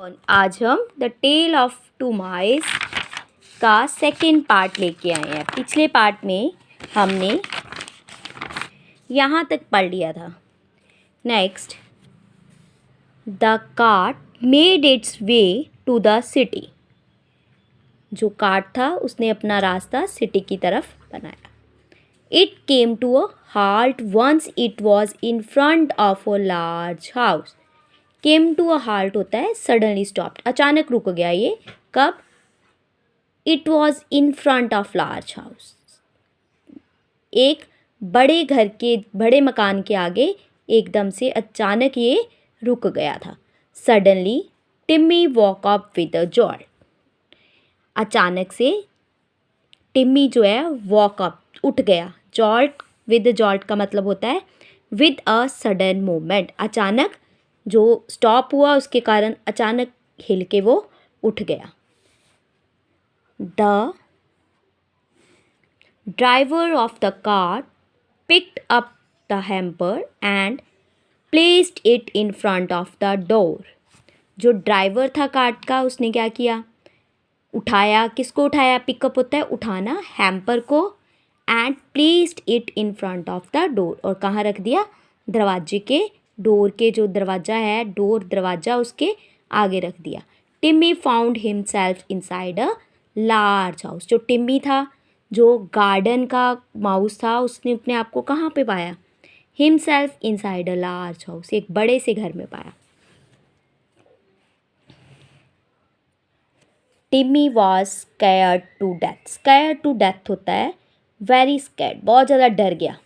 और आज हम the tell of to mice का सेकेंड पार्ट लेके आए हैं। पिछले पार्ट में हमने यहाँ तक पढ़ लिया था। Next, the cart made its way to the city. जो कार्ट था उसने अपना रास्ता सिटी की तरफ बनाया। It came to a halt once it was in front of a large house. Came to a halt होता है सडनली स्टॉप्ड, अचानक रुक गया। ये कब? It was in front of large house, एक बड़े घर के, बड़े मकान के आगे एकदम से अचानक ये रुक गया था। Suddenly Timmy walk up with a jolt. अचानक से टिम्मी जो है वॉक अप, उठ गया। जॉल्ट, विद जॉल्ट का मतलब होता है विद अ सडन मूवमेंट। अचानक जो स्टॉप हुआ उसके कारण अचानक हिल के वो उठ गया। The driver of the car picked up the hamper and placed it in front of the door. जो ड्राइवर था कार्ट का उसने क्या किया? उठाया। किसको उठाया? पिकअप होता है उठाना, हैम्पर को। And placed it in front of the door, और कहाँ रख दिया? दरवाजे के, डोर के जो दरवाज़ा है, डोर दरवाज़ा उसके आगे रख दिया। Timmy found himself inside a large house. जो टिम्मी था, जो गार्डन का माउस था, उसने अपने आप को कहाँ पे पाया? Himself inside a large house, एक बड़े से घर में पाया। Timmy was scared to death. Scared to death होता है वेरी स्कैर्ड, बहुत ज़्यादा डर गया।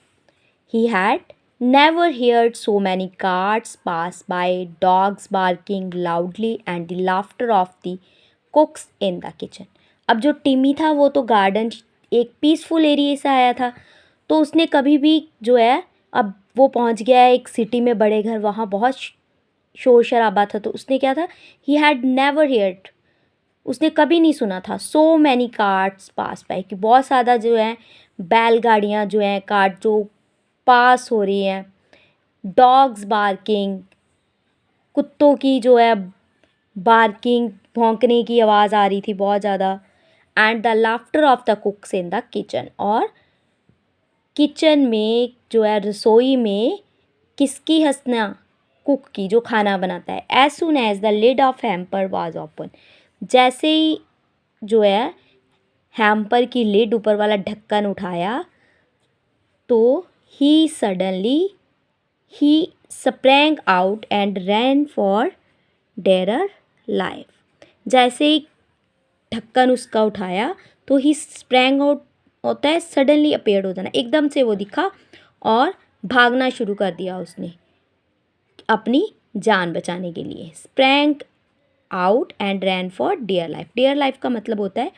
He had never heard so many carts pass by, dogs barking loudly and the laughter of the cooks in the kitchen. अब जो टिम्मी था वो तो गार्डन, एक पीसफुल एरिया से आया था, तो उसने कभी भी जो है, अब वो पहुंच गया है एक सिटी में, बड़े घर, वहाँ बहुत शोर शराबा था, तो उसने क्या था? ही हैड नेवर heard, उसने कभी नहीं सुना था सो मैनी कार्ट्स पास बाय, कि बहुत ज़्यादा जो है बैलगाड़ियाँ जो हैं, कार्ट जो पास हो रही हैं। डॉग्स बार्किंग, कुत्तों की जो है बार्किंग, भौंकने की आवाज़ आ रही थी बहुत ज़्यादा। And the laughter of the कुक्स in the kitchen, और किचन में जो है, रसोई में किसकी हंसना? कुक की, जो खाना बनाता है। As soon as the lid of hamper was open, जैसे ही जो है हैम्पर की लिड, ऊपर वाला ढक्कन उठाया, तो ही सडनली ही sprang out and ran for dear life। जैसे ही ढक्कन उसका उठाया तो ही sprang out होता है सडनली अपेयर हो जाना, एकदम से वो दिखा और भागना शुरू कर दिया उसने अपनी जान बचाने के लिए। sprang out and ran for dear life। dear life का मतलब होता है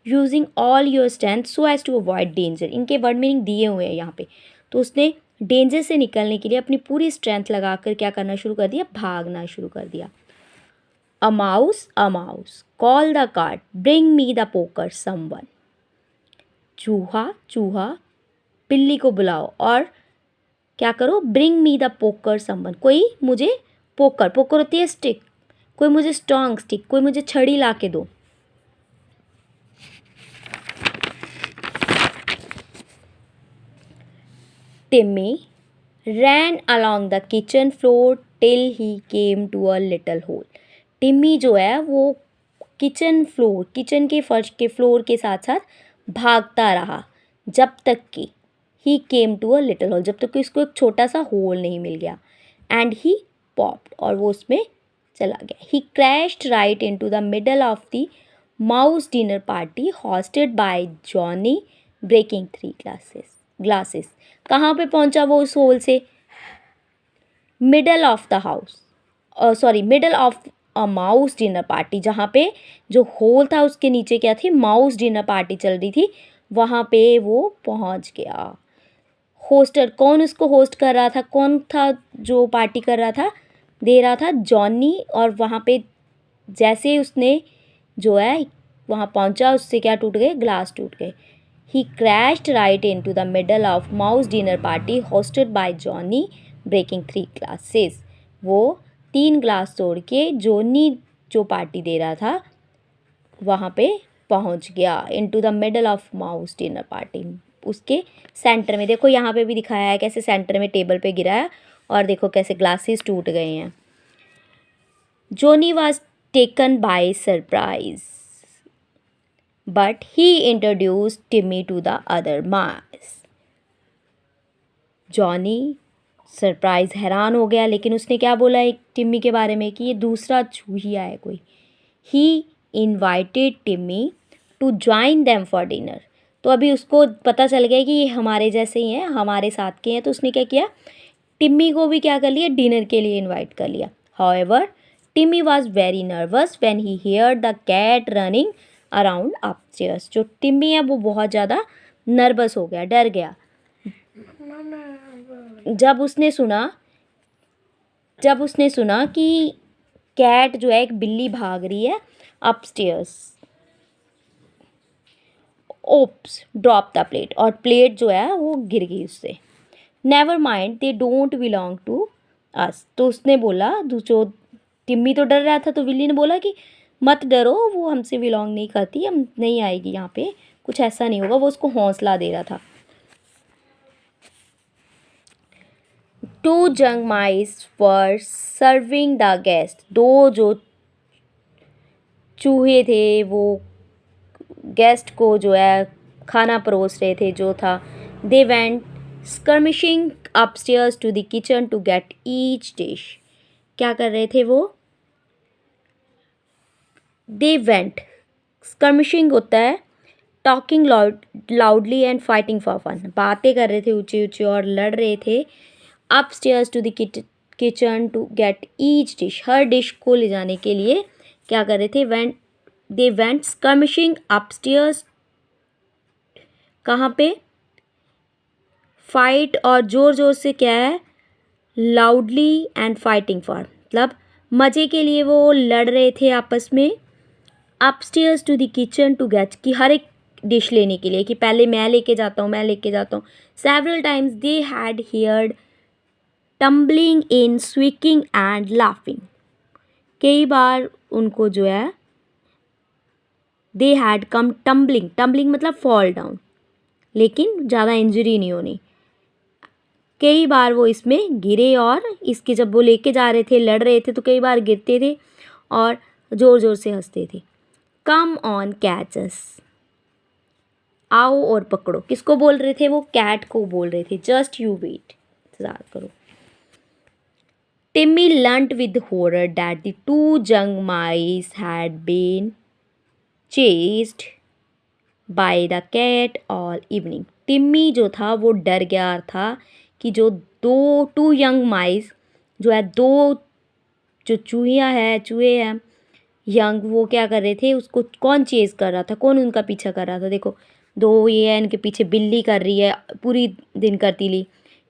using all your strength so as to avoid danger. इनके वर्ड मीनिंग दिए हुए हैं यहाँ पे। तो उसने डेंजर से निकलने के लिए अपनी पूरी स्ट्रेंथ लगाकर क्या करना शुरू कर दिया? भागना शुरू कर दिया। A mouse call the cart, bring me the poker someone. चूहा चूहा बिल्ली को बुलाओ और क्या करो? Bring me the poker someone, कोई मुझे पोकर, पोकर होती है स्टिक, कोई मुझे स्ट्रॉन्ग स्टिक, कोई मुझे छड़ी ला के दो। Timmy ran along the kitchen floor till he came to a little hole। Timmy जो है वो किचन फ्लोर, किचन के फर्श के फ्लोर के साथ साथ भागता रहा जब तक कि he came to a little hole, जब तक कि उसको एक छोटा सा होल नहीं मिल गया। एंड ही पॉप्ड, और वो उसमें चला गया। He crashed right into the middle of the mouse dinner party hosted by Johnny, breaking 3 glasses. कहाँ पे पहुंचा वो उस होल से? Middle of the house, sorry, middle of a mouse dinner party, जहाँ पे जो होल था उसके नीचे क्या थी? माउस डिनर पार्टी चल रही थी, वहाँ पे वो पहुँच गया। होस्टर, कौन उसको होस्ट कर रहा था? कौन था जो पार्टी कर रहा था, दे रहा था? जॉनी। और वहाँ पे जैसे उसने जो है वहाँ पहुँचा, उससे क्या टूट गए? ग्लास टूट गए। He crashed right into the middle of Mouse dinner party hosted by Johnny, breaking 3 glasses। वो 3 ग्लास तोड़ के जॉनी जो पार्टी दे रहा था वहाँ पे पहुँच गया। Into the middle of mouse dinner party, उसके सेंटर में। देखो यहाँ पे भी दिखाया है कैसे सेंटर में टेबल पे गिरा है, और देखो कैसे ग्लासेस टूट गए हैं। Johnny was taken by surprise but he introduced Timmy to the other mice. Johnny surprise हैरान हो गया, लेकिन उसने क्या बोला एक टिम्मी के बारे में कि ये दूसरा चूहिया है कोई। He invited Timmy to join them for dinner. तो अभी उसको पता चल गया कि ये हमारे जैसे ही हैं, हमारे साथ के हैं, तो उसने क्या किया, टिम्मी को भी क्या कर लिया, डिनर के लिए इनवाइट कर लिया। However Timmy was very nervous when he heard the cat running around upstairs. जो टिम्मी है वो बहुत ज़्यादा नर्वस हो गया, डर गया जब उसने सुना कि कैट जो है, एक बिल्ली भाग रही है upstairs. Oops drop the plate, और प्लेट जो है वो गिर गई उससे। Never mind they don't belong to us. तो उसने बोला, जो टिम्मी तो डर रहा था, तो बिल्ली ने बोला कि मत डरो, वो हमसे बिलोंग नहीं करती, हम नहीं आएगी यहाँ पे, कुछ ऐसा नहीं होगा। वो उसको हौसला दे रहा था। Two young mice were serving the guest. दो जो चूहे थे वो गेस्ट को जो है खाना परोस रहे थे, जो था। They went skirmishing upstairs to the kitchen to get each dish। क्या कर रहे थे वो, they went, skirmishing होता है talking loudly and fighting for fun। बातें कर रहे थे ऊंची ऊंची और लड़ रहे थे। upstairs to the kitchen to get each dish, her dish को ले जाने के लिए क्या कर रहे थे, they went skirmishing upstairs। कहाँ पे, फाइट और ज़ोर ज़ोर से क्या है, लाउडली एंड फाइटिंग फॉर, मतलब मज़े के लिए वो लड़ रहे थे आपस में। Upstairs to the kitchen to get, कि हर एक डिश लेने के लिए, कि पहले मैं लेके जाता हूँ, मैं लेके जाता हूँ। Several times they had heard tumbling in, squeaking and laughing. कई बार उनको जो है, they had come tumbling, tumbling मतलब फॉल डाउन, लेकिन ज़्यादा इंजरी नहीं होनी। कई बार वो इसमें गिरे, और इसके जब वो लेके जा रहे थे, लड़ रहे थे, तो कई बार गिरते थे और ज़ोर ज़ोर से हंसते थे। कम ऑन कैच अस, आओ और पकड़ो। किसको बोल रहे थे वो, कैट को बोल रहे थे। जस्ट यू वेट, इंतज़ार करो। Timmy learned with horror that the two young mice had been chased by the cat all evening. Timmy जो था वो डर गया था कि जो टू यंग माइस जो है, दो जो चूहे हैं यंग, वो क्या कर रहे थे, उसको कौन चेज़ कर रहा था, कौन उनका पीछा कर रहा था। देखो दो ये है, इनके पीछे बिल्ली कर रही है पूरी दिन करती ली।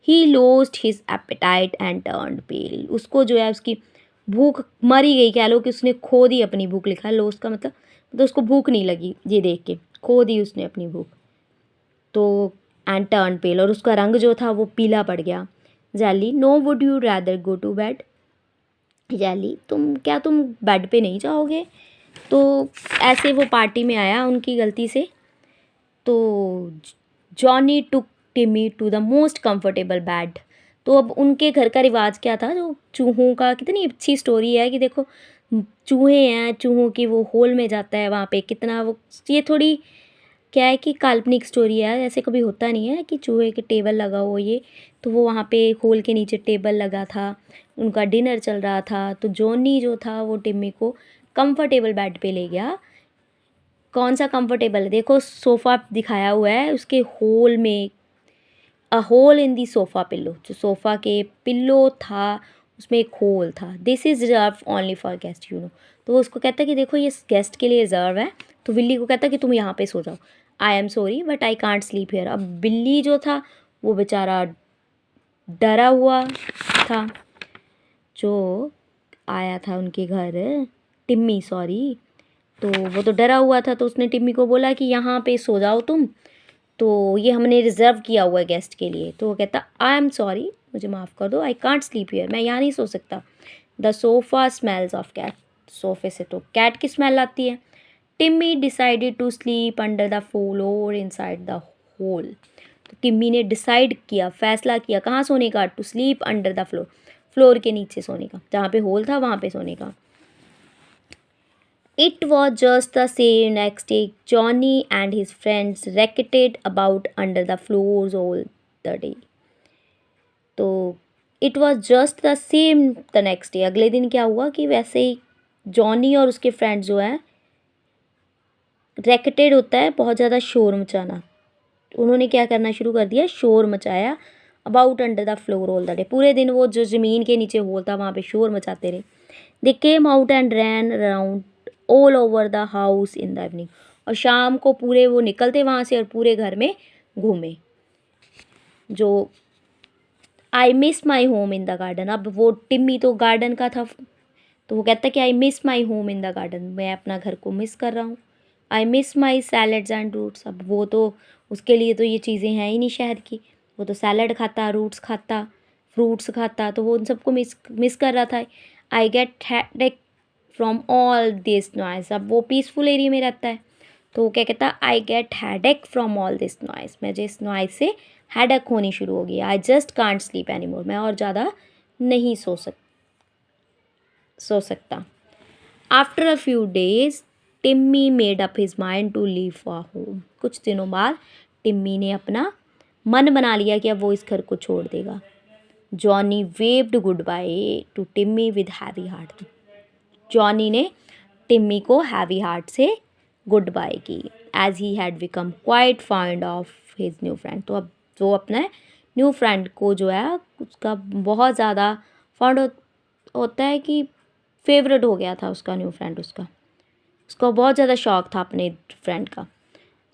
He lost his appetite and turned pale. उसको जो है उसकी भूख मरी गई, कह लो कि उसने खो दी अपनी भूख। लिखा है लॉस्ट का मतलब तो उसको भूख नहीं लगी, ये देख के खो दी उसने अपनी भूख। तो एंड टर्न पेल, और उसका रंग जो था वो पीला पड़ गया। Jelly no would you rather go to bed. Jelly तुम बेड पे नहीं जाओगे। तो ऐसे वो पार्टी में आया उनकी गलती से। तो Johnny took Timmy to the most comfortable bed. तो अब उनके घर का रिवाज क्या था, जो चूहों का, कितनी अच्छी स्टोरी है कि देखो चूहे हैं, चूहों की वो होल में जाता है वहाँ पे, कितना वो, ये थोड़ी क्या है कि काल्पनिक स्टोरी है, ऐसे कभी होता नहीं है कि चूहे के टेबल लगा हो ये। तो वो वहाँ पे होल के नीचे टेबल लगा था, उनका डिनर चल रहा था। तो जॉनी जो था वो टिम्मी को कंफर्टेबल बेड पे ले गया। कौन सा कंफर्टेबल है, देखो सोफ़ा दिखाया हुआ है, उसके होल में, a hole in the sofa pillow, जो सोफ़ा के पिल्लो था उसमें एक होल था। This is reserve only for guest, you know. तो वो उसको कहता है कि देखो ये गेस्ट के लिए रिजर्व है। तो बिल्ली को कहता है कि तुम यहाँ पे सो जाओ। I am sorry but I can't sleep here. अब बिल्ली जो था वो बेचारा डरा हुआ था, जो आया था उनके घर, टिम्मी सॉरी, तो वो तो डरा हुआ था। तो उसने टिम्मी को बोला कि यहाँ पे सो जाओ तुम, तो ये हमने रिज़र्व किया हुआ है गेस्ट के लिए। तो वो कहता आई एम सॉरी, मुझे माफ़ कर दो, आई कांट स्लीप हियर, मैं यहाँ नहीं सो सकता। The sofa smells of cat. सोफे से तो कैट की स्मेल आती है। Timmy decided to sleep under the floor inside the hole. तो टिम्मी ने डिसाइड किया, फैसला किया कहाँ सोने का, to sleep under the floor, floor के नीचे सोने का, जहाँ पे होल था वहाँ पे सोने का। It was just the same next day. Johnny and his friends racketed about under the floors all the day. तो it was just the same the next day. अगले दिन क्या हुआ कि वैसे ही जॉनी और उसके फ्रेंड्स जो हैं, रैकेटेड होता है बहुत ज़्यादा शोर मचाना, उन्होंने क्या करना शुरू कर दिया, शोर मचाया about under the floor all the day. पूरे दिन वो जो ज़मीन के नीचे होल था वहाँ पे शोर मचाते रहे। They came out and ran around all over the house in the evening. और शाम को पूरे वो निकलते वहाँ से और पूरे घर में घूमे। जो आई miss my home in the garden, अब वो टिम्मी तो गार्डन का था, तो वो कहता कि I miss my home in the garden, मैं अपना घर को मिस कर रहा हूँ। I miss my salads and roots, अब वो तो उसके लिए तो ये चीज़ें हैं ही नहीं शहर की, वो तो सैलड खाता, रूट्स खाता, फ्रूट्स खाता, तो वो उन सबको मिस कर रहा था। आई get headache from all this noise, अब वो पीसफुल एरिया में रहता है, तो वो क्या कहता, I get headache from all this noise, मुझे इस नॉइस से हेडेक होनी शुरू हो गई। I just can't sleep any more, मैं और ज़्यादा नहीं सो सकता। After a few days Timmy made up his mind to leave for home. कुछ दिनों बाद टिम्मी ने अपना मन बना लिया कि अब वो इस घर को छोड़ देगा। Johnny waved good bye to Timmy with heavy heart. जॉनी ने टिम्मी को हैवी हार्ट से गुड बाय की, as he had become quite fond of his new friend. तो अब वो अपने न्यू फ्रेंड को जो है उसका बहुत ज़्यादा फाउंड होता है कि फेवरेट हो गया था उसका न्यू फ्रेंड, उसको बहुत ज़्यादा शौक था अपने फ्रेंड का।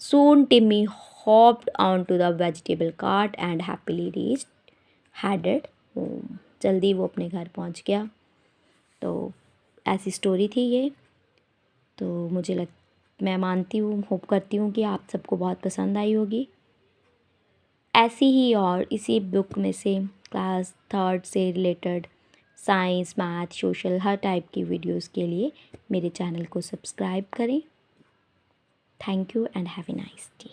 Soon Timmy hopped on to the vegetable cart and happily reached headed home. जल्दी वो अपने घर पहुंच गया। तो ऐसी स्टोरी थी ये। तो मैं मानती हूँ, होप करती हूँ कि आप सबको बहुत पसंद आई होगी। ऐसी ही और इसी बुक में से क्लास 3 से रिलेटेड साइंस, मैथ, सोशल हर टाइप की वीडियोस के लिए मेरे चैनल को सब्सक्राइब करें। Thank you and have a nice day.